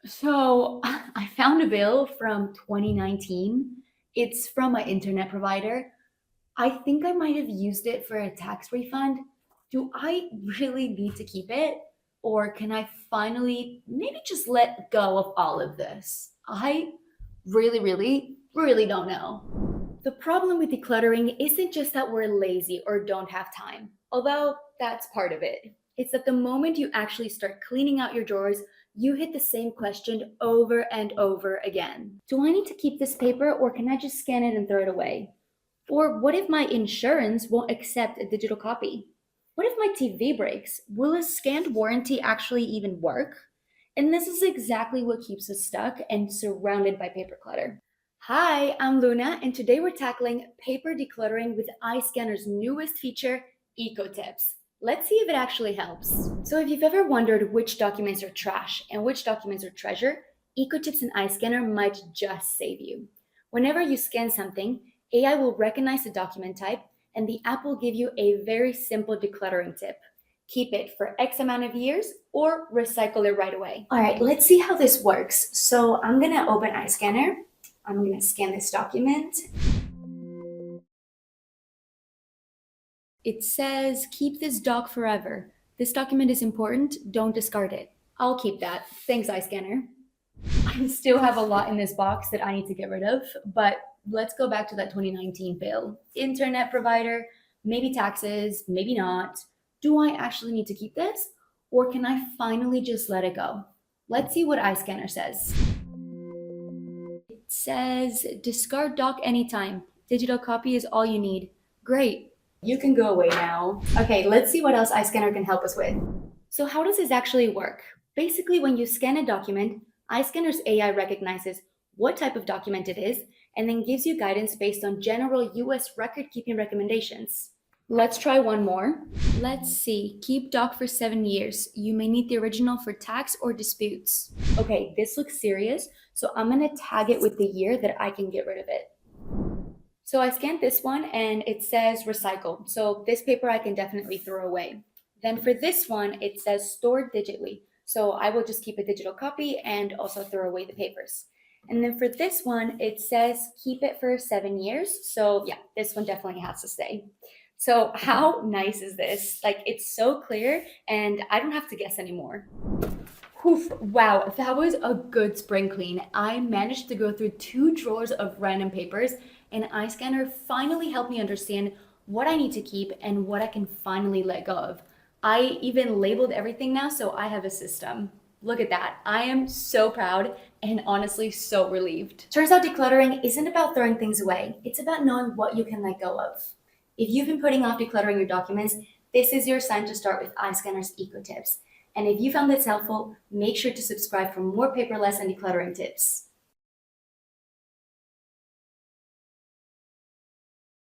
So I found a bill from 2019. It's from my internet provider. I think I might have used it for a tax refund. Do I really need to keep it? Or can I finally maybe just let go of all of this? I really don't know. The problem with decluttering isn't just that we're lazy or don't have time, although that's part of it. It's that the moment you actually start cleaning out your drawers, you hit the same question over and over again. Do I need to keep this paper or can I just scan it and throw it away? Or what if my insurance won't accept a digital copy? What if my TV breaks? Will a scanned warranty actually even work? And this is exactly what keeps us stuck and surrounded by paper clutter. Hi, I'm Luna, and today we're tackling paper decluttering with iScanner's newest feature, Eco Tips. Let's see if it actually helps. So, if you've ever wondered which documents are trash and which documents are treasure, Eco Tips and iScanner might just save you. Whenever you scan something, AI will recognize the document type, and the app will give you a very simple decluttering tip. Keep it for X amount of years or recycle it right away. All right, let's see how this works. So I'm gonna open iScanner. I'm gonna scan this document. It says, keep this doc forever. This document is important, don't discard it. I'll keep that. Thanks, iScanner. I still have a lot in this box that I need to get rid of, but let's go back to that 2019 bill. Internet provider, maybe taxes, maybe not. Do I actually need to keep this? Or can I finally just let it go? Let's see what iScanner says. It says discard doc anytime. Digital copy is all you need. Great. You can go away now. Okay, let's see what else iScanner can help us with. So how does this actually work? Basically, when you scan a document, iScanner's AI recognizes what type of document it is and then gives you guidance based on general US record-keeping recommendations. Let's try one more. Let's see, keep doc for 7 years. You may need the original for tax or disputes. Okay, this looks serious, so I'm gonna tag it with the year that I can get rid of it. So I scanned this one and it says recycle. So this paper I can definitely throw away. Then for this one, it says stored digitally. So I will just keep a digital copy and also throw away the papers. And then for this one, it says keep it for 7 years. So yeah, this one definitely has to stay. So how nice is this? Like it's so clear and I don't have to guess anymore. Oof, wow, that was a good spring clean. I managed to go through 2 drawers of random papers, and iScanner finally helped me understand what I need to keep and what I can finally let go of. I even labeled everything now, so I have a system. Look at that. I am so proud and honestly so relieved. Turns out decluttering isn't about throwing things away. It's about knowing what you can let go of. If you've been putting off decluttering your documents, this is your sign to start with iScanner's Eco Tips. And if you found this helpful, make sure to subscribe for more paperless and decluttering tips.